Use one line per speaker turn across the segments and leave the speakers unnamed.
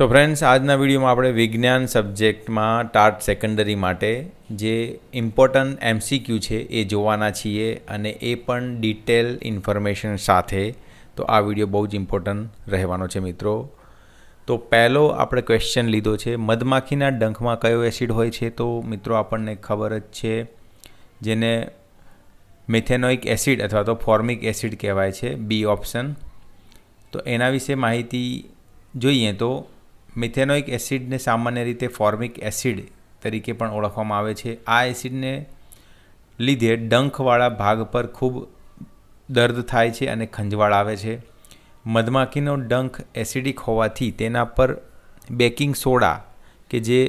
So friends, આજના વિડીયોમાં આપણે વિજ્ઞાન સબ્જેક્ટમાં ટાટ સેકન્ડરી માટે જે ઇમ્પોર્ટન્ટ MCQ છે એ જોવાના છીએ, અને એ પણ ડિટેલ ઇન્ફોર્મેશન સાથે. તો આ વિડીયો બહુ જ ઇમ્પોર્ટન્ટ રહેવાનો છે મિત્રો. તો પહેલો આપણે ક્વેશ્ચન લીધો છે, મધમાખીના ડંખમાં કયો એસિડ હોય છે? તો મિત્રો આપણને ખબર જ છે, જેને મિથેનોઇક એસિડ અથવા તો ફોર્મિક એસિડ કહેવાય છે, બી ઓપ્શન. તો એના વિશે માહિતી જોઈએ તો મિથેનોઇક એસિડને સામાન્ય રીતે ફોર્મિક એસિડ તરીકે પણ ઓળખવામાં આવે છે. આ એસિડને લીધે ડંખવાળા ભાગ પર ખૂબ દર્દ થાય છે અને ખંજવાળ આવે છે. મધમાખીનો ડંખ એસિડિક હોવાથી તેના પર બેકિંગ સોડા કે જે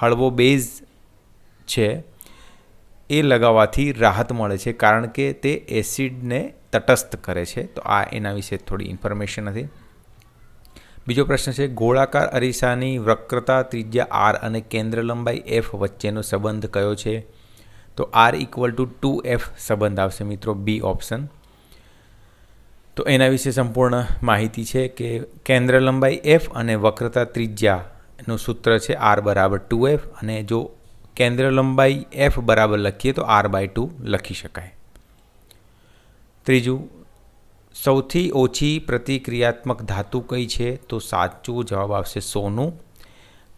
હળવો બેઝ છે એ લગાવવાથી રાહત મળે છે, કારણ કે તે એસિડને તટસ્થ કરે છે. તો આ એના વિશે થોડી ઇન્ફોર્મેશન હતી. બીજો પ્રશ્ન છે, ગોળાકાર અરીસાની વક્રતા ત્રિજ્યા R અને કેન્દ્ર લંબાઈ F વચ્ચેનો સંબંધ કયો છે? તો R = 2F સંબંધ આવશે મિત્રો, બી ઓપ્શન. તો એના વિશે સંપૂર્ણ માહિતી છે કે કેન્દ્ર લંબાઈ F અને વક્રતા ત્રિજ્યાનું સૂત્ર છે R = 2F, અને જો કેન્દ્ર લંબાઈ F બરાબર લખીએ તો R/2 લખી શકાય. ત્રીજું, સૌથી ઓછી પ્રતિક્રિયાત્મક ધાતુ કઈ છે? તો સાચો જવાબ આવશે સોનું,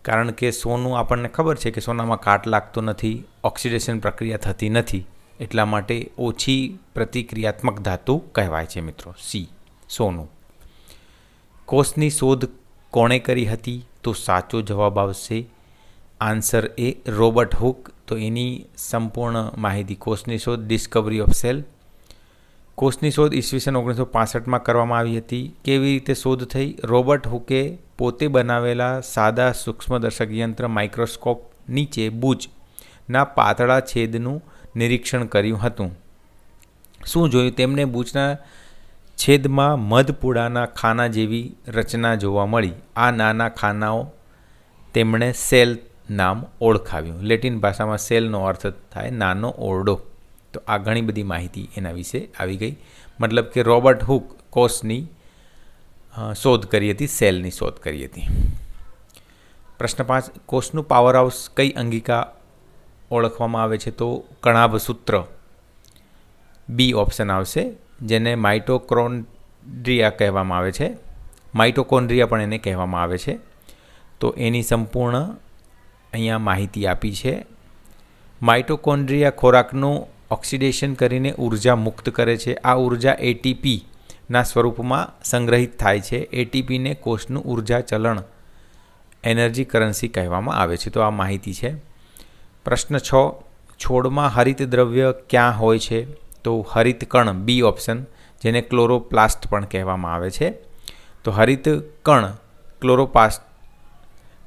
કારણ કે સોનું આપણને ખબર છે કે સોનામાં કાટ લાગતો નથી, ઓક્સિડેશન પ્રક્રિયા થતી નથી, એટલા માટે ઓછી પ્રતિક્રિયાત્મક ધાતુ કહેવાય છે મિત્રો, સી સોનું. કોષની શોધ કોણે કરી હતી? તો સાચો જવાબ આવશે આન્સર એ રોબર્ટ હુક. તો એની સંપૂર્ણ માહિતી, કોષની શોધ ડિસ્કવરી ઓફ સેલ. કોષની શોધ ઈસવીસન 1965માં કરવામાં આવી હતી. કેવી રીતે શોધ થઈ? રોબર્ટ હુકે પોતે બનાવેલા સાદા સૂક્ષ્મદર્શક યંત્ર માઇક્રોસ્કોપ નીચે બૂચના પાતળા છેદનું નિરીક્ષણ કર્યું હતું. શું જોયું? તેમને બૂચના છેદમાં મધપૂડાના ખાના જેવી રચના જોવા મળી. આ નાના ખાનાઓ તેમણે સેલ નામ ઓળખાવ્યું. લેટિન ભાષામાં સેલનો અર્થ થાય નાનો ઓરડો. તો આ ઘણી બધી માહિતી એના વિશે આવી ગઈ. મતલબ કે રોબર્ટ હુક કોષની શોધ કરી હતી, સેલની શોધ કરી હતી. પ્રશ્ન 5, કોષનું પાવર હાઉસ કઈ અંગિકા ઓળખવામાં આવે છે? તો કણાભ સૂત્ર, બી ઓપ્શન આવશે, જેને માઇટોકોન્ડ્રિયા કહેવામાં આવે છે. માઇટોકોન્ડ્રિયા પણ એને કહેવામાં આવે છે. તો એની સંપૂર્ણ અહીંયા માહિતી આપી છે. માઇટોકોન્ડ્રિયા ખોરાકનું ઓક્સિડેશન કરીને ઉર્જા મુક્ત કરે છે. આ ઉર્જા ATPના સ્વરૂપમાં સંગ્રહિત થાય છે. ATPને કોષનું ઉર્જા ચલણ, એનર્જી કરન્સી કહેવામાં આવે છે. તો આ માહિતી છે. પ્રશ્ન 6, છોડમાં હરિત દ્રવ્ય ક્યાં હોય છે? તો હરિત કણ, બી ઓપ્શન, જેને ક્લોરોપ્લાસ્ટ પણ કહેવામાં આવે છે. તો હરિત કણ,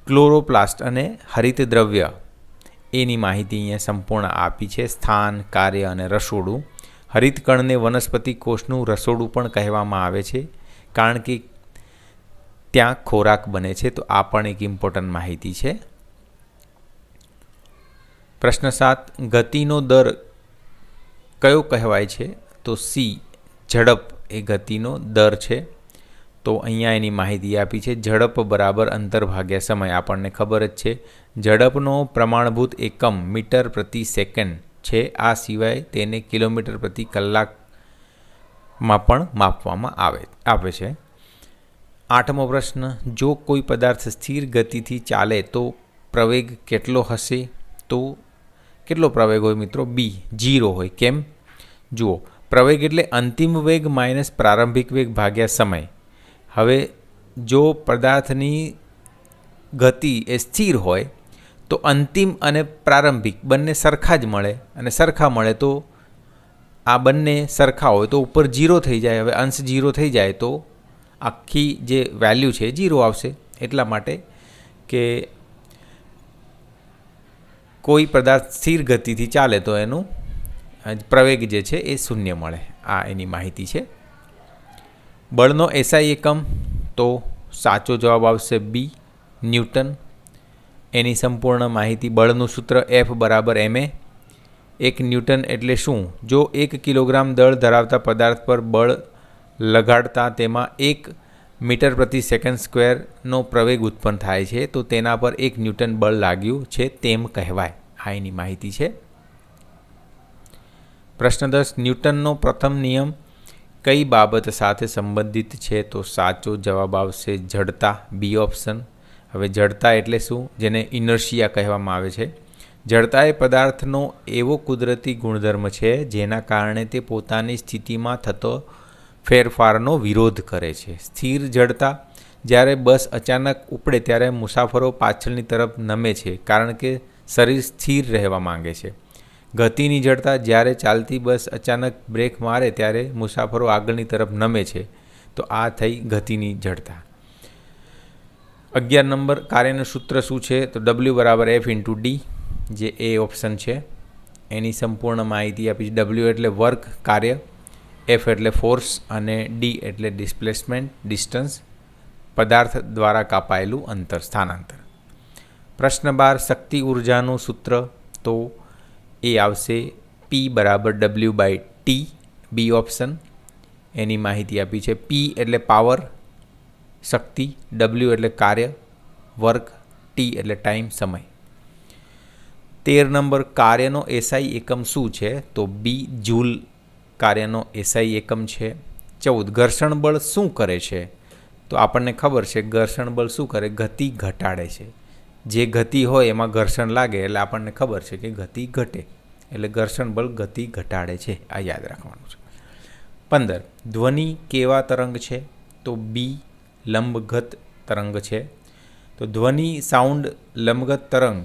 ક્લોરોપ્લાસ્ટ અને હરિત દ્રવ્ય એની માહિતી અહીંયા સંપૂર્ણ આપી છે. સ્થાન, કાર્ય અને રસોડું. હરિતકણને વનસ્પતિ કોષનું રસોડું પણ કહેવામાં આવે છે, કારણ કે ત્યાં ખોરાક બને છે. તો આ પણ એક ઇમ્પોર્ટન્ટ માહિતી છે. પ્રશ્ન 7, ગતિનો દર કયો કહેવાય છે? તો સી ઝડપ એ ગતિનો દર છે. તો અહીંયા એની માહિતી આપી છે. ઝડપ બરાબર અંતર ભાગ્યા સમય. આપણને ખબર જ છે, ઝડપનો પ્રમાણભૂત એકમ મીટર પ્રતિ સેકન્ડ છે. આ સિવાય તેને કિલોમીટર પ્રતિ કલાકમાં પણ માપવામાં આવે છે. 8મો પ્રશ્ન, જો કોઈ પદાર્થ સ્થિર ગતિથી ચાલે તો પ્રવેગ કેટલો હશે? તો કેટલો પ્રવેગ હોય મિત્રો? બી 0 હોય. કેમ? જુઓ, પ્રવેગ એટલે અંતિમ વેગ માઇનસ પ્રારંભિક વેગ ભાગ્યા સમય. હવે જો પદાર્થની ગતિ એ સ્થિર હોય તો અંતિમ અને પ્રારંભિક બંને સરખા જ મળે, અને સરખા મળે તો આ બંને સરખા હોય તો ઉપર 0 થઈ જાય. હવે અંશ 0 થઈ જાય તો આખી જે વેલ્યુ છે 0 આવશે. એટલા માટે કે કોઈ પદાર્થ સ્થિર ગતિથી ચાલે તો એનું પ્રવેગ જે છે એ 0 મળે. આ એની માહિતી છે. બળનો SI એકમ, તો સાચો જવાબ આવશે બી ન્યૂટન. એની સંપૂર્ણ માહિતી, બળનું સૂત્ર F = ma. 1 ન્યૂટન એટલે શું? જો 1 કિલોગ્રામ દળ ધરાવતા પદાર્થ પર બળ લગાડતા તેમાં 1 મીટર પ્રતિ સેકન્ડ સ્ક્વેરનો પ્રવેગ ઉત્પન્ન થાય છે તો તેના પર 1 ન્યૂટન બળ લાગ્યું છે તેમ કહેવાય. આ એની માહિતી છે. પ્રશ્ન 10. ન્યૂટનનો પ્રથમ નિયમ કઈ બાબત સાથે સંબંધિત છે? તો સાચો જવાબ આવશે જડતા, બી ઓપ્શન. હવે જડતા એટલે શું? જેને ઇનર્શિયા કહેવામાં આવે છે. જડતા એ પદાર્થનો એવો કુદરતી ગુણધર્મ છે જેના કારણે તે પોતાની સ્થિતિમાં થતો ફેરફારનો વિરોધ કરે છે. સ્થિર જડતા: જ્યારે બસ અચાનક ઉપડે ત્યારે મુસાફરો પાછળની તરફ નમે છે કારણ કે શરીર સ્થિર રહેવા માંગે છે. ગતિની જડતા: જ્યારે ચાલતી બસ અચાનક બ્રેક મારે ત્યારે મુસાફરો આગળની તરફ નમે છે. તો આ થઈ ગતિની જડતા. 11 નંબર, કાર્યનું સૂત્ર શું છે? તો W = F × D, જે એ ઓપ્શન છે. એની સંપૂર્ણ માહિતી આપી છે. W એટલે વર્ક, કાર્ય, F એટલે ફોર્સ અને D એટલે ડિસ્પ્લેસમેન્ટ, ડિસ્ટન્સ, પદાર્થ દ્વારા કાપાયેલું અંતર, સ્થાનાંતર. પ્રશ્ન 12. શક્તિ ઉર્જાનું સૂત્ર? તો એ આવશે P = W/T, બી ઓપ્શન. એની માહિતી આપી છે. P એટલે પાવર, શક્તિ, W એટલે કાર્ય, વર્ક, T એટલે ટાઈમ, સમય. 13 નંબર, કાર્યનો એસઆઈ એકમ શું છે? તો બી જૂલ કાર્યનો એસઆઈ એકમ છે. 14. ઘર્ષણ બળ શું કરે છે? તો આપણને ખબર છે ઘર્ષણ બળ શું કરે? ગતિ ઘટાડે છે. જે ગતિ હોય એમાં ઘર્ષણ લાગે એટલે આપણને ખબર છે કે ગતિ ઘટે, એટલે ઘર્ષણ બળ ગતિ ઘટાડે છે. આ યાદ રાખવાનું છે. 15. ધ્વનિ કેવા તરંગ છે? તો બી લંબગત તરંગ છે. તો ધ્વનિ સાઉન્ડ લંબગત તરંગ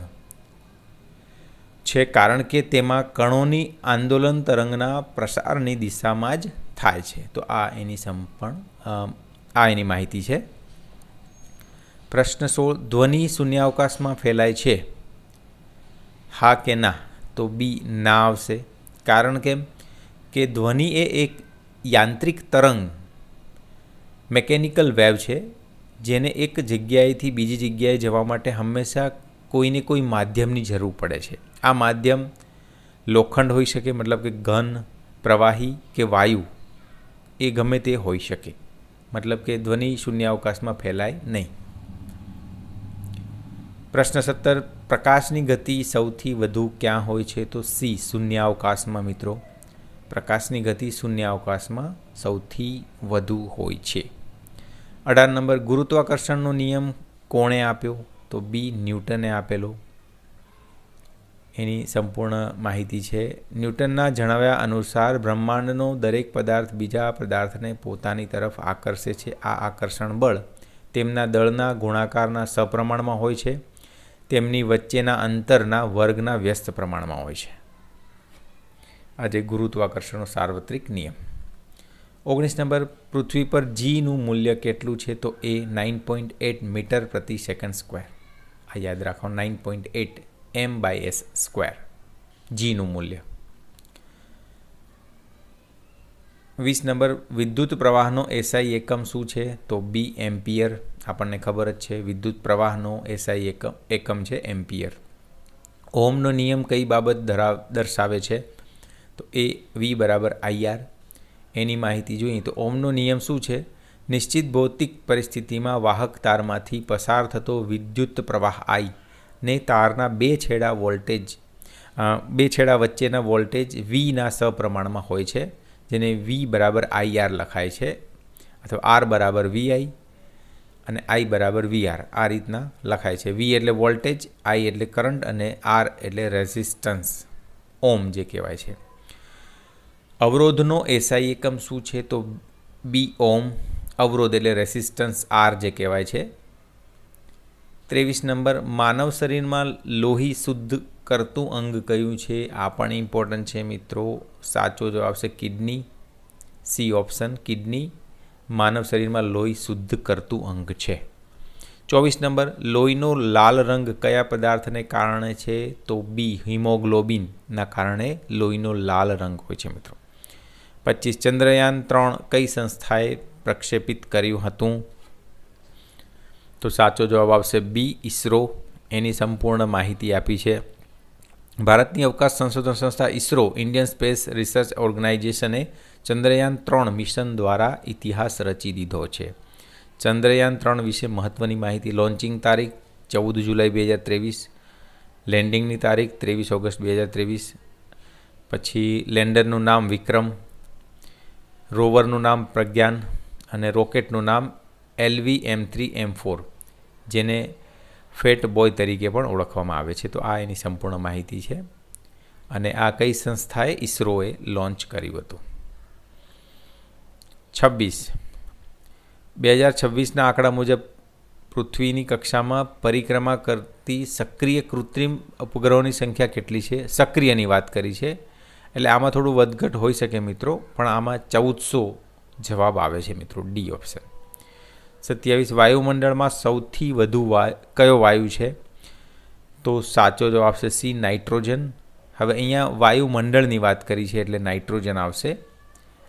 છે કારણ કે તેમાં કણોની આંદોલન તરંગના પ્રસારની દિશામાં જ થાય છે. તો આ એની માહિતી છે. પ્રશ્ન 16. ધ્વનિ શૂન્યાવકાશમાં ફેલાય છે? હા કે ના? તો બી ના આવશે. કારણ કે ધ્વનિ એ એક યાંત્રિક તરંગ, મેકેનિકલ વેવ છે જેને એક જગ્યાએથી બીજી જગ્યાએ જવા માટે હંમેશા કોઈને કોઈ માધ્યમની જરૂર પડે છે. આ માધ્યમ લોખંડ હોઈ શકે, મતલબ કે ઘન, પ્રવાહી કે વાયુ, એ ગમે તે હોઈ શકે. મતલબ કે ધ્વનિ શૂન્યાવકાશમાં ફેલાય નહીં. પ્રશ્ન 17. પ્રકાશની ગતિ સૌથી વધુ ક્યાં હોય છે? તો સી શૂન્યાવકાશમાં. મિત્રો, પ્રકાશની ગતિ શૂન્યાવકાશમાં સૌથી વધુ હોય છે. 18 નંબર, ગુરુત્વાકર્ષણનો નિયમ કોણે આપ્યો? તો બી ન્યૂટને આપેલો. એની સંપૂર્ણ માહિતી છે. ન્યૂટનના જણાવ્યા અનુસાર બ્રહ્માંડનો દરેક પદાર્થ બીજા પદાર્થને પોતાની તરફ આકર્ષે છે. આ આકર્ષણ બળ તેમના દળના ગુણાકારના સપ્રમાણમાં હોય છે. તેમની વચ્ચેના અંતરના વર્ગના વ્યસ્ત પ્રમાણમાં હોય છે. આજે ગુરુત્વાકર્ષણનો સાર્વત્રિક નિયમ. 19 નંબર, પૃથ્વી પર જીનું મૂલ્ય કેટલું છે? તો એ 9.8 મીટર પ્રતિ સેકન્ડ સ્ક્વેર. આ યાદ રાખો, 9.8 m/s², જીનું મૂલ્ય. 20 નંબર, વિદ્યુત પ્રવાહનો એસઆઈ એકમ શું છે? તો બી એમ્પિયર. આપણને ખબર જ છે વિદ્યુત પ્રવાહનો એસઆઈ એકમ છે એમ્પિયર. ઓહમનો નિયમ કઈ બાબત દર્શાવે છે? તો એ V = IR. એની માહિતી જોઈએ તો ઓહમનો નિયમ શું છે? નિશ્ચિત ભૌતિક પરિસ્થિતિમાં વાહક તારમાંથી પસાર થતો વિદ્યુત પ્રવાહ I ને તારના બે છેડા વચ્ચેના વોલ્ટેજ Vના સપ્રમાણમાં હોય છે, જેને V = IR લખાય છે, અથવા R = VI અને I = VR. આ રીતના લખાય છે. V એટલે વોલ્ટેજ, I એટલે કરંટ અને R એટલે રેઝિસ્ટન્સ, ઓમ જે કહેવાય છે. અવરોધનો એસઆઈ એકમ શું છે? તો બી ઓમ. અવરોધ એટલે રેઝિસ્ટન્સ R જે કહેવાય છે. 23 નંબર, માનવ શરીરમાં લોહી શુદ્ધ કરતું અંગ કયું છે? આ પણ ઇમ્પોર્ટન્ટ છે મિત્રો. સાચો જવાબ આવશે કિડની, સી ઓપ્શન, કિડની માનવ શરીરમાં લોહી શુદ્ધ કરતું અંગ છે. 24 નંબર, લોહીનો લાલ રંગ કયા પદાર્થને કારણે છે? તો બી હિમોગ્લોબિનના કારણે લોહીનો લાલ રંગ હોય છે મિત્રો. 25, ચંદ્રયાન-3 કઈ સંસ્થાએ પ્રક્ષેપિત કર્યું હતું? તો સાચો જવાબ આવશે બી ઇસરો. એની સંપૂર્ણ માહિતી આપી છે. ભારતની અવકાશ સંશોધન સંસ્થા ઇસરો, ઇન્ડિયન સ્પેસ રિસર્ચ ઓર્ગેનાઇઝેશને ચંદ્રયાન-3 મિશન દ્વારા ઇતિહાસ રચી દીધો છે. ચંદ્રયાન-3 વિશે મહત્ત્વની માહિતી. લોન્ચિંગ તારીખ 14 જુલાઈ 2023, લેન્ડિંગની તારીખ 23 ઓગસ્ટ 2023. પછી લેન્ડરનું નામ વિક્રમ, રોવરનું નામ પ્રજ્ઞાન અને રોકેટનું નામ LV-M3-M4, જેને ફેટ બોય તરીકે પણ ઓળખવામાં આવે છે. તો આ એની સંપૂર્ણ માહિતી છે અને આ કઈ સંસ્થાએ ઇસરોએ લોન્ચ કર્યું હતું. 2026ના આંકડા મુજબ પૃથ્વીની કક્ષામાં પરિક્રમા કરતી સક્રિય કૃત્રિમ ઉપગ્રહોની સંખ્યા કેટલી છે? સક્રિયની વાત કરી છે, એટલે આમાં થોડું વધઘટ હોઈ શકે મિત્રો, પણ આમાં 1400 જવાબ આવે છે મિત્રો, ડી ઓપ્શન. 27 વાયુમંડળમાં સૌથી વધુ કયો વાયુ છે? તો સાચો જવાબ છે સી, નાઇટ્રોજન. હવે અહીંયા વાયુમંડળની વાત કરી છે એટલે નાઇટ્રોજન આવશે.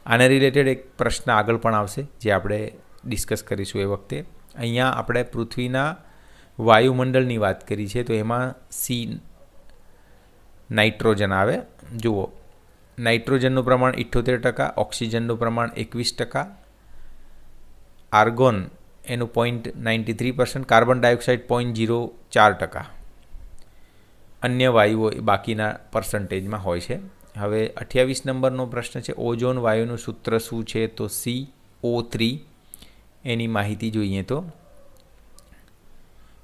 આને રિલેટેડ એક પ્રશ્ન આગળ પણ આવશે જે આપણે ડિસ્કસ કરીશું એ વખતે. અહીંયા આપણે પૃથ્વીના વાયુમંડળની વાત કરી છે તો એમાં સી નાઇટ્રોજન આવે. જુઓ, નાઇટ્રોજનનું પ્રમાણ 78%, ઓક્સિજનનું પ્રમાણ 21%, આર્ગોન એનું 0.93%, કાર્બન ડાયોક્સાઇડ 0.04%. અન્ય વાયુઓ બાકીના પર્સન્ટેજમાં હોય છે. હવે 28 નંબરનો પ્રશ્ન છે, ઓઝોન વાયુનું સૂત્ર શું છે? તો CO3. એની માહિતી જોઈએ તો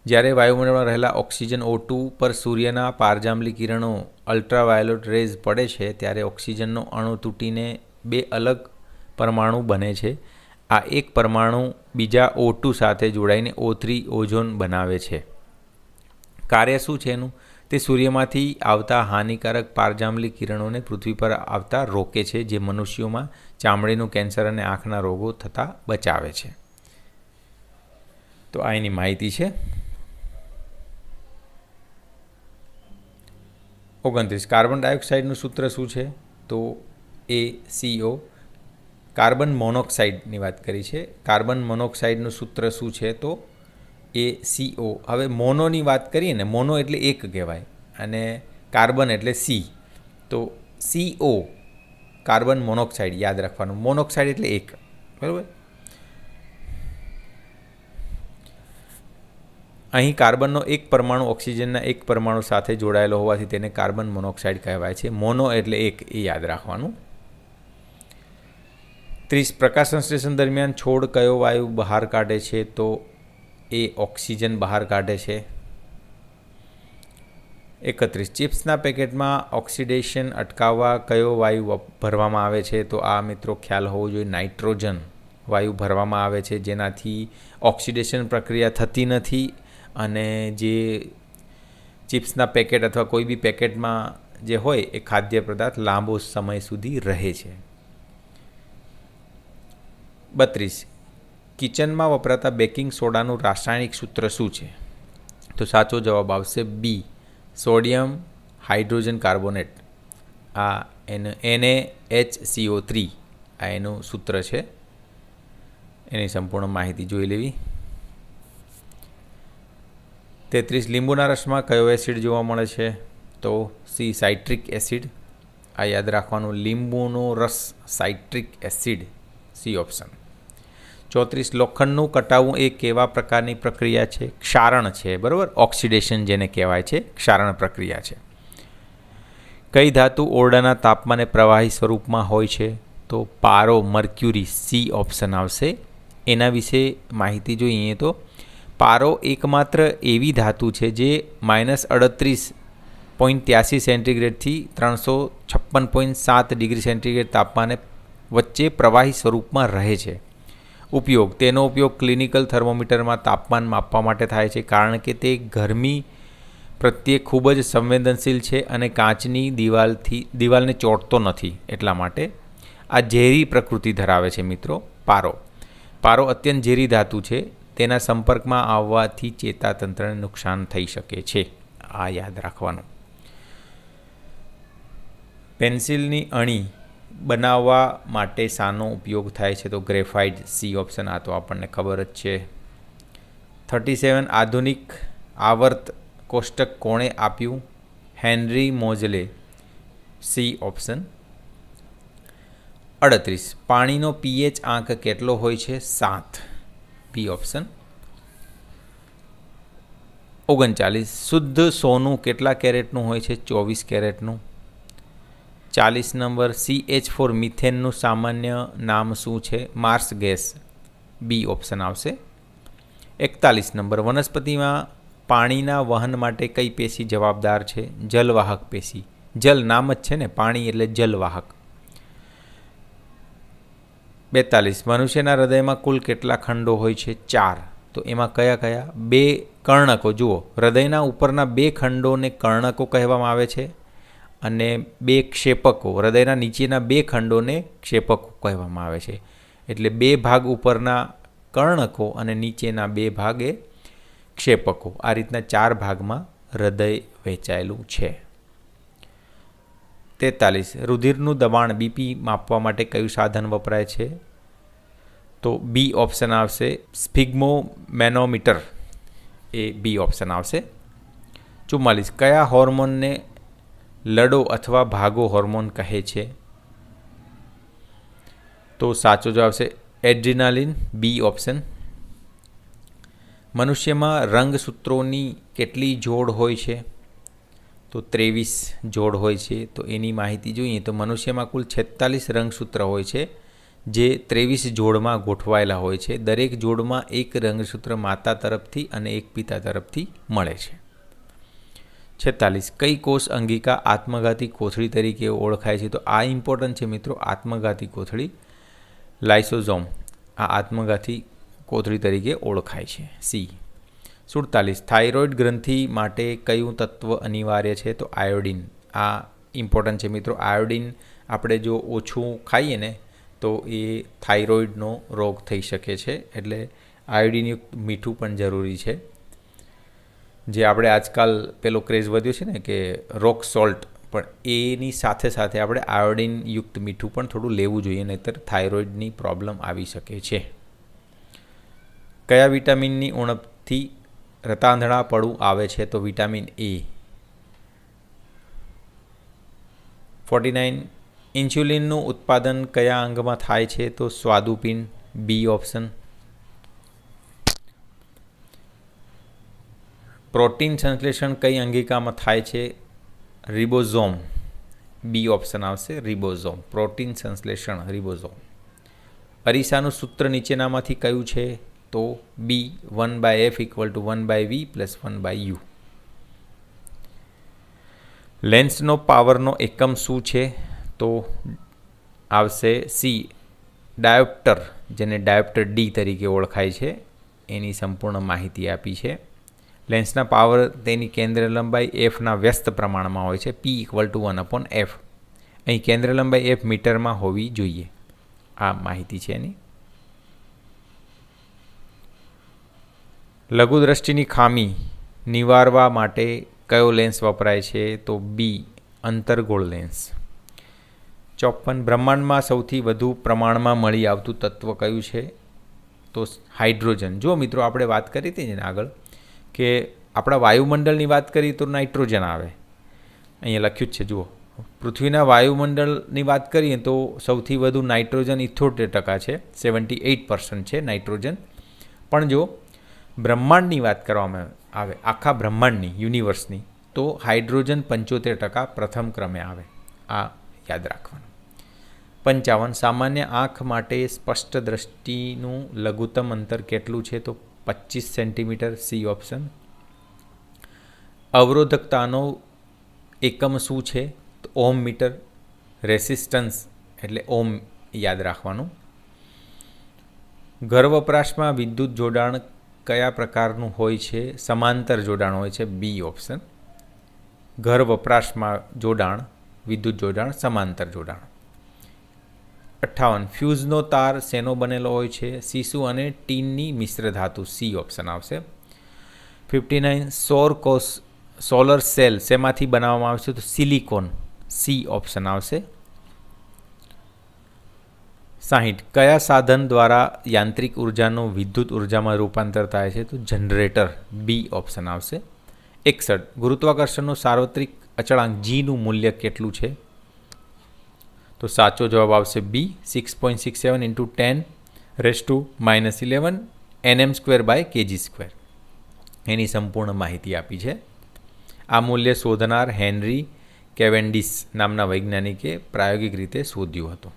જ્યારે વાયુમંડળમાં રહેલા ઓક્સિજન O2 પર સૂર્યના પારજાંબલી કિરણો અલ્ટ્રાવાયોલેટ રેઝ પડે છે ત્યારે ઓક્સિજનનો અણુ તૂટીને 2 અલગ પરમાણુ બને છે. આ એક પરમાણુ બીજા O2 સાથે જોડાઈને O3 ઓઝોન બનાવે છે. કાર્ય શું છે એનું? તે સૂર્યમાંથી આવતા હાનિકારક પારજાંબલી કિરણોને પૃથ્વી પર આવતા રોકે છે, જે મનુષ્યોમાં ચામડીનું કેન્સર અને આંખના રોગો થતાં બચાવે છે. તો આ એની માહિતી છે. 29 કાર્બન ડાયોક્સાઇડનું સૂત્ર શું છે? તો ACO. કાર્બન મોનોક્સાઇડની વાત કરી છે. કાર્બન મોનોક્સાઇડનું સૂત્ર શું છે? તો ACO. હવે મોનોની વાત કરીએ ને, મોનો એટલે એક કહેવાય અને કાર્બન એટલે સી, તો CO કાર્બન મોનોક્સાઇડ યાદ રાખવાનું. મોનોક્સાઇડ એટલે એક, બરાબર. અહીં કાર્બનનો એક પરમાણુ ઓક્સિજનના એક પરમાણુ સાથે જોડાયેલો હોવાથી તેને કાર્બન મોનોક્સાઇડ કહેવાય છે. મોનો એટલે એક, એ યાદ રાખવાનું. 30 પ્રકાશ સંશ્લેષણ દરમિયાન છોડ કયો વાયુ બહાર કાઢે છે? તો એ ઓક્સિજન બહાર કાઢે છે. 31 ચિપ્સના પેકેટમાં ઓક્સિડેશન અટકાવવા કયો વાયુ ભરવામાં આવે છે? તો આ મિત્રો ખ્યાલ હોવો જોઈએ, નાઇટ્રોજન વાયુ ભરવામાં આવે છે, જેનાથી ઓક્સિડેશન પ્રક્રિયા થતી નથી અને જે ચિપ્સના પેકેટ અથવા કોઈ બી પેકેટમાં જે હોય એ ખાદ્ય પદાર્થ લાંબો સમય સુધી રહે છે. 32 કિચનમાં વપરાતા બેકિંગ સોડાનું રાસાયણિક સૂત્ર શું છે? તો સાચો જવાબ આવશે બી, સોડિયમ હાઇડ્રોજન કાર્બોનેટ. આ NaHCO3 આ એનું સૂત્ર છે. એની સંપૂર્ણ માહિતી જોઈ લેવી. 33 લીંબુના રસમાં કયો એસિડ જોવા મળે છે? તો સી, સાઇટ્રિક એસિડ. આ યાદ રાખવાનું, લીંબુનો રસ સાઇટ્રિક એસિડ, સી ઓપ્શન. 34 લોખંડનું કટાવવું એ કેવા પ્રકારની પ્રક્રિયા છે? ક્ષારણ છે, બરાબર. ઓક્સિડેશન જેને કહેવાય છે, ક્ષારણ પ્રક્રિયા છે. કઈ ધાતુ ઓરડાના તાપમાને પ્રવાહી સ્વરૂપમાં હોય છે? તો પારો, મર્ક્યુરી, સી ઓપ્શન આવશે. એના વિશે માહિતી જોઈએ તો પારો એકમાત્ર એવી ધાતુ છે જે -38.83 સેન્ટીગ્રેડથી 356.7 ડિગ્રી સેન્ટીગ્રેડ તાપમાને વચ્ચે પ્રવાહી સ્વરૂપમાં રહે છે. તેનો ઉપયોગ ક્લિનિકલ થર્મોમીટરમાં તાપમાન માપવા માટે થાય છે, કારણ કે તે ગરમી પ્રત્યે ખૂબ જ સંવેદનશીલ છે અને કાચની દિવાલને ચોંટતો નથી. એટલા માટે આ ઝેરી પ્રકૃતિ ધરાવે છે મિત્રો. પારો અત્યંત ઝેરી ધાતુ છે. તેના સંપર્કમાં આવવાથી ચેતાતંત્રને નુકસાન થઈ શકે છે. આ યાદ રાખવાનું. પેન્સિલની અણી બનાવવા માટે શાનો ઉપયોગ થાય છે? તો ગ્રેફાઇટ, સી ઓપ્શન. આ તો આપણને ખબર જ છે. 37 આધુનિક આવર્ત કોષ્ટક કોણે આપ્યું? Henry મોઝલે, C option. 38 પાણીનો pH આંક કેટલો હોય છે? 7. બી ઓપ્શન. 39 શુદ્ધ સોનું કેટલા કેરેટનું હોય છે? 24 કેરેટનું. 40 નંબર CH4 મિથેનનું સામાન્ય નામ શું છે? Mars gas. બી ઓપ્શન આવશે. 41 નંબર વનસ્પતિમાં પાણીના વહન માટે કઈ પેશી જવાબદાર છે? જલવાહક પેશી. જલ નામ જ છે ને, પાણી એટલે જલવાહક. 42 મનુષ્યના હૃદયમાં કુલ કેટલા ખંડો હોય છે? 4. તો એમાં કયા કયા? 2 કર્ણકો. જુઓ, હૃદયના ઉપરના 2 ખંડોને કર્ણકો કહેવામાં આવે છે અને 2 ક્ષેપકો, હૃદયના નીચેના 2 ખંડોને ક્ષેપકો કહેવામાં આવે છે. એટલે 2 ભાગ ઉપરના કર્ણકો અને નીચેના 2 ભાગ એ ક્ષેપકો. આ રીતના 4 ભાગમાં હૃદય વહેંચાયેલું છે. 43 રુધિરનું દબાણ બીપી માપવા માટે કયું સાધન વપરાય છે? તો બી ઓપ્શન આવશે. સ્ફિગ્મોમેનોમીટર. એ બી ઓપ્શન આવશે. 44 કયા હોર્મોનને લડો અથવા ભાગો હોર્મોન કહે છે? તો સાચો જવાબ છે એડ્રીનાલિન. બી ઓપ્શન. મનુષ્યમાં રંગસૂત્રોની કેટલી જોડ હોય છે? તો 23 જોડ હોય છે. તો એની માહિતી જોઈએ તો મનુષ્યમાં કુલ 46 રંગસૂત્ર હોય છે, જે 23 જોડમાં ગોઠવાયેલા હોય છે. દરેક જોડમાં એક રંગસૂત્ર માતા તરફથી અને એક પિતા તરફથી મળે છે. 46 કઈ કોષ અંગિકા આત્મઘાતી કોથળી તરીકે ઓળખાય છે? તો આ ઇમ્પોર્ટન્ટ છે મિત્રો. આત્મઘાતી કોથળી લાઇસોઝોમ આ આત્મઘાતી કોથળી તરીકે ઓળખાય છે. સી. 47 થાઇરોઇડ ગ્રંથિ માટે કયું તત્વ અનિવાર્ય છે? તો આયોડિન. આ ઇમ્પોર્ટન્ટ છે મિત્રો. આયોડિન આપણે જો ઓછું ખાઈએ ને તો એ થાઇરોઇડનો રોગ થઈ શકે છે, એટલે આયોડિનયુક્ત મીઠું પણ જરૂરી છે. જે આપણે આજકાલ પેલો ક્રેઝ વધ્યો છે ને કે રોક સોલ્ટ, પણ એની સાથે સાથે આપણે આયોડિનયુક્ત મીઠું પણ થોડું લેવું જોઈએ, નહીંતર થાઇરોઇડની પ્રોબ્લેમ આવી શકે છે. કયા વિટામિનની ઉણપથી રતાંધણાપણું આવે છે? તો વિટામિન એ. 49 ઇન્સ્યુલિનનું ઉત્પાદન કયા અંગમાં થાય છે? તો સ્વાદુપિંડ. બી ઓપ્શન. પ્રોટીન સંશ્લેષણ કઈ અંગિકામાં થાય છે? રિબોઝોમ. બી ઓપ્શન આવશે. રિબોઝોમ. પ્રોટીન સંશ્લેષણ રિબોઝોમ. અરીસાનું સૂત્ર નીચેનામાંથી કયું છે? તો બી 1/f = 1/v + 1/u. લેન્સનો પાવરનો એકમ શું છે? તો આવશે સી ડાયોપ્ટર, જેને ડાયોપ્ટર ડી તરીકે ઓળખાય છે. એની સંપૂર્ણ માહિતી આપી છે. લેન્સના પાવર તેની કેન્દ્ર લંબાઈ એફના વ્યસ્ત પ્રમાણમાં હોય છે. P = 1/f. અહીં કેન્દ્ર લંબાઈ f મીટરમાં હોવી જોઈએ. આ માહિતી છે એની. લઘુદ્રષ્ટિની ખામી નિવારવા માટે કયો લેન્સ વપરાય છે? તો બી અંતર્ગોળ લેન્સ. 54 બ્રહ્માંડમાં સૌથી વધુ પ્રમાણમાં મળી આવતું તત્વ કયું છે? તો હાઇડ્રોજન. જો મિત્રો આપણે વાત કરી હતી ને આગળ કે આપણા વાયુમંડળની વાત કરીએ તો નાઇટ્રોજન આવે. અહીંયા લખ્યું જ છે જુઓ. પૃથ્વીના વાયુમંડળની વાત કરીએ તો સૌથી વધુ નાઇટ્રોજન 78% છે, 78% છે નાઇટ્રોજન. પણ જો બ્રહ્માંડની વાત કરવામાં આવે, આખા બ્રહ્માંડની, યુનિવર્સની, તો હાઇડ્રોજન 75% પ્રથમ ક્રમે આવે. આ યાદ રાખવાનું. 55 સામાન્ય આંખ માટે સ્પષ્ટ દ્રષ્ટિનું લઘુત્તમ અંતર કેટલું છે? તો 25 સેન્ટીમીટર. C option. અવરોધકતાનો એકમ શું છે? તો ઓમ મીટર. રેસિસ્ટન્સ એટલે ઓમ યાદ રાખવાનું. ઘર વપરાશમાં વિદ્યુત જોડાણ કયા પ્રકારનું હોય છે? સમાંતર જોડાણ હોય છે. B option. ઘર વપરાશમાં જોડાણ, વિદ્યુત જોડાણ, સમાંતર જોડાણ. 58 ફ્યુઝનો તાર શેનો બનેલો હોય છે? સીસુ અને ટીનની મિશ્ર ધાતુ. સી ઓપ્શન આવશે. 59 સોલર સેલ શેમાંથી બનાવવામાં આવે છે? તો સિલિકોન. સી ઓપ્શન આવશે. 60 કયા સાધન દ્વારા યાંત્રિક ઉર્જાનું વિદ્યુત ઉર્જામાં રૂપાંતર થાય છે? તો જનરેટર. બી ઓપ્શન આવશે. 61 ગુરુત્વાકર્ષણનો સાર્વત્રિક અચળાંક જીનું મૂલ્ય કેટલું છે? તો સાચો જવાબ આવશે બી 6.67 × 10⁻11 Nm²/kg². એની સંપૂર્ણ માહિતી આપી છે. આ મૂલ્ય શોધનાર હેનરી કેવેન્ડિશ નામના વૈજ્ઞાનિકે પ્રાયોગિક રીતે શોધ્યું હતું.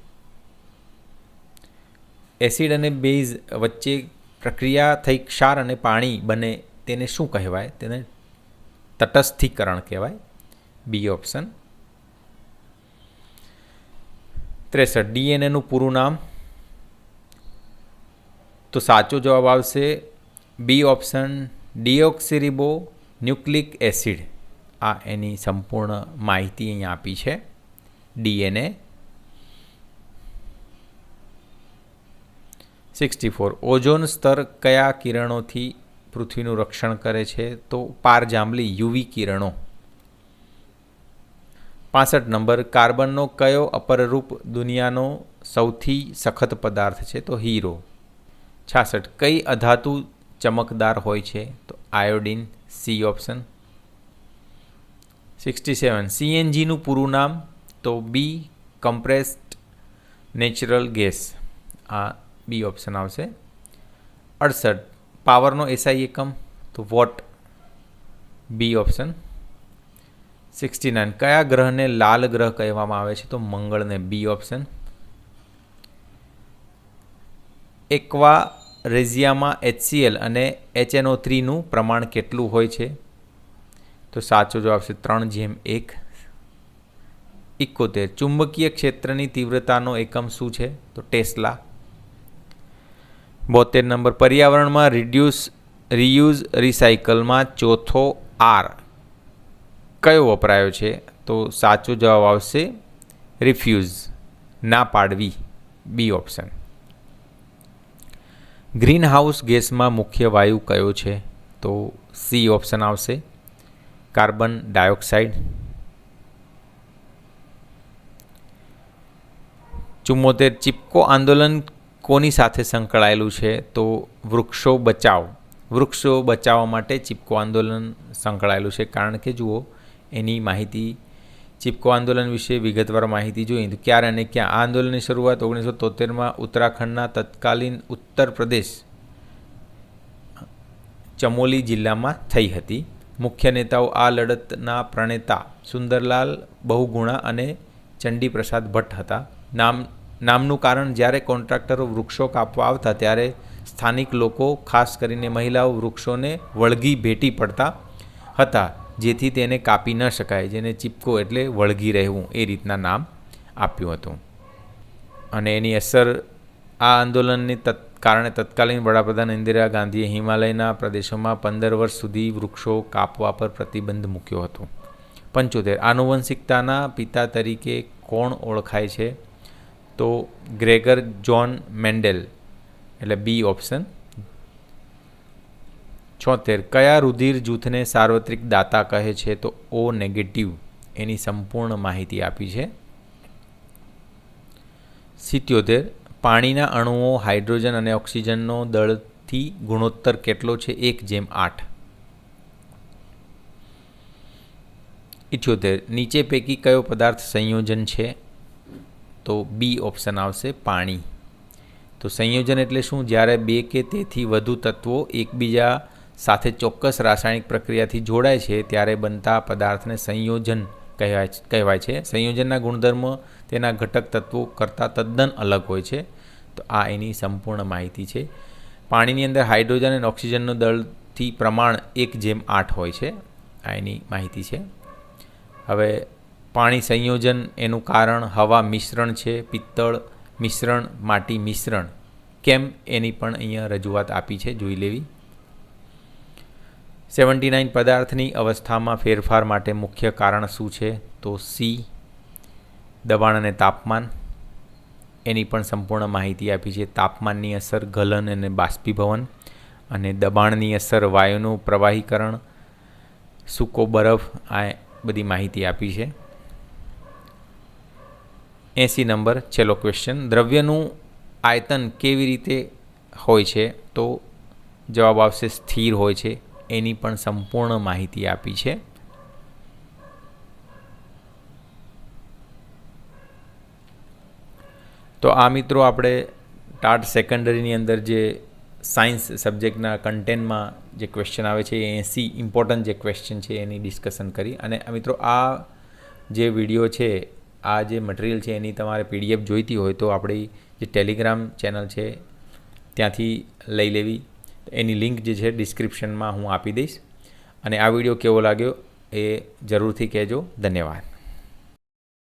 એસિડ અને બેઝ વચ્ચે પ્રક્રિયા થઈ ક્ષાર અને પાણી બને તેને શું કહેવાય? તેને તટસ્થીકરણ કહેવાય. બી ઓપ્શન. 63. ડીએનએનું પૂરું નામ? તો સાચો જવાબ આવશે બી ઓપ્શન, ડીઓક્સિરીબો ન્યુક્લિક એસિડ. આ એની સંપૂર્ણ માહિતી અહીંયા આપી છે. ડીએનએ. 64. ઓઝોન સ્તર કયા કિરણોથી પૃથ્વીનું રક્ષણ કરે છે? તો પારજાંબલી યુવી કિરણો. 65 નંબર. કાર્બનનો કયો અપરરૂપ દુનિયાનો સૌથી સખત પદાર્થ છે? તો હીરો. 66. કઈ અધાતુ ચમકદાર હોય છે? તો આયોડિન. C option. 67. સીએનજીનું પૂરું નામ? તો બી કમ્પ્રેસ્ડ નેચરલ ગેસ. આ બી ઓપ્શન આવશે. 68. પાવરનો એસઆઈ એકમ? તો વોટ. બી ઓપ્શન. 69. કયા ગ્રહને લાલ ગ્રહ કહેવામાં આવે છે? તો મંગળને. B option. એક્વા રેઝિયામાં HCl અને HNO3નું પ્રમાણ કેટલું હોય છે? તો સાચો જવાબ છે 3:1. 71. ચુંબકીય ક્ષેત્રની તીવ્રતાનો એકમ શું છે? તો ટેસ્લા. 72 નંબર. પર્યાવરણમાં રિડ્યુસ, રીયુઝ, રિસાયકલમાં ચોથો આર કયો વપરાયો છે? તો સાચો જવાબ આવશે રિફ્યુઝ, ના પાડવી. B option. ગ્રીન હાઉસ ગેસમાં મુખ્ય વાયુ કયો છે? તો સી ઓપ્શન આવશે, કાર્બન ડાયોક્સાઇડ. 74. ચિપકો આંદોલન કોની સાથે સંકળાયેલું છે? તો વૃક્ષો બચાવ. વૃક્ષો બચાવવા માટે ચિપકો આંદોલન સંકળાયેલું છે. કારણ કે જુઓ, એની માહિતી ચિપકો આંદોલન વિશે વિગતવાર માહિતી જોઈએ તો ક્યારે અને ક્યાં? આ આંદોલનની શરૂઆત 1973માં ઉત્તરાખંડના તત્કાલીન ઉત્તર પ્રદેશ ચમોલી જિલ્લામાં થઈ હતી. મુખ્ય નેતાઓ આ લડતના પ્રણેતા સુંદરલાલ બહુગુણા અને ચંડીપ્રસાદ ભટ્ટ હતા. નામનું કારણ, જ્યારે કોન્ટ્રાક્ટરો વૃક્ષો કાપવા આવતા ત્યારે સ્થાનિક લોકો, ખાસ કરીને મહિલાઓ, વૃક્ષોને વળગી ભેટી પડતા હતા, જેથી તેને કાપી ન શકાય. જેને ચિપકો એટલે વળગી રહેવું, એ રીતના નામ આપ્યું હતું. અને એની અસર, આ આંદોલનને કારણે તત્કાલીન વડાપ્રધાન ઇન્દિરા ગાંધીએ હિમાલયના પ્રદેશોમાં 15 વર્ષ સુધી વૃક્ષો કાપવા પર પ્રતિબંધ મૂક્યો હતો. 75. આનુવંશિકતાના પિતા તરીકે કોણ ઓળખાય છે? તો ગ્રેગર જ્હોન મેન્ડેલ, એટલે બી ઓપ્શન. 76. કયા રુધિર જૂથને સાર્વત્રિક દાતા કહે છે? તો ઓ નેગેટિવ. એની સંપૂર્ણ માહિતી આપી છે. 77. પાણીના અણુઓ હાઇડ્રોજન અને ઓક્સિજનનો દળથી ગુણોત્તર કેટલો છે? 1:8. 78. નીચે પૈકી કયો પદાર્થ સંયોજન છે? તો બી ઓપ્શન આવશે, પાણી. તો સંયોજન એટલે શું? જ્યારે બે કે તેથી વધુ તત્વો એકબીજા સાથે ચોક્કસ રાસાયણિક પ્રક્રિયાથી જોડાય છે ત્યારે બનતા પદાર્થને સંયોજન કહેવાય છે. સંયોજનના ગુણધર્મો તેના ઘટક તત્વો કરતાં તદ્દન અલગ હોય છે. તો આ એની સંપૂર્ણ માહિતી છે. પાણીની અંદર હાઇડ્રોજન અને ઓક્સિજનનો દળથી પ્રમાણ 1:8 હોય છે. આ એની માહિતી છે. હવે પાણી સંયોજન, એનું કારણ હવા મિશ્રણ છે, પિત્તળ મિશ્રણ, માટી મિશ્રણ. કેમ? એની પણ અહીંયા રજૂઆત આપી છે, જોઈ લેવી. 79. પદાર્થની અવસ્થામાં ફેરફાર માટે મુખ્ય કારણ શું છે? તો સી દબાણ અને તાપમાન. એની પણ સંપૂર્ણ માહિતી આપી છે. તાપમાનની અસર ગલન અને બાષ્પીભવન, અને દબાણની અસર વાયુનું પ્રવાહીકરણ, સૂકો બરફ. આ બધી માહિતી આપી છે. 80 નંબર, છેલ્લો ક્વેશ્ચન. દ્રવ્યનું આયતન કેવી રીતે હોય છે? તો જવાબ આવશે સ્થિર હોય છે. એની પણ સંપૂર્ણ માહિતી આપી છે. તો આ મિત્રો આપણે ટાટ સેકન્ડરીની અંદર જે સાયન્સ સબ્જેક્ટના કન્ટેન્ટમાં જે ક્વેશ્ચન આવે છે એ 80 ઇમ્પોર્ટન્ટ જે ક્વેશ્ચન છે એની ડિસ્કશન કરી. અને મિત્રો આ જે વિડીયો છે, આ જે મટીરિયલ છે એની તમારે PDF જોઈતી હોય તો આપણી જે ટેલિગ્રામ ચેનલ છે ત્યાંથી લઈ લેવી. એની લિંક જે છે ડિસ્ક્રિપ્શનમાં હું આપી દઈશ. અને આ વિડીયો કેવો લાગ્યો એ જરૂરથી કહેજો. ધન્યવાદ.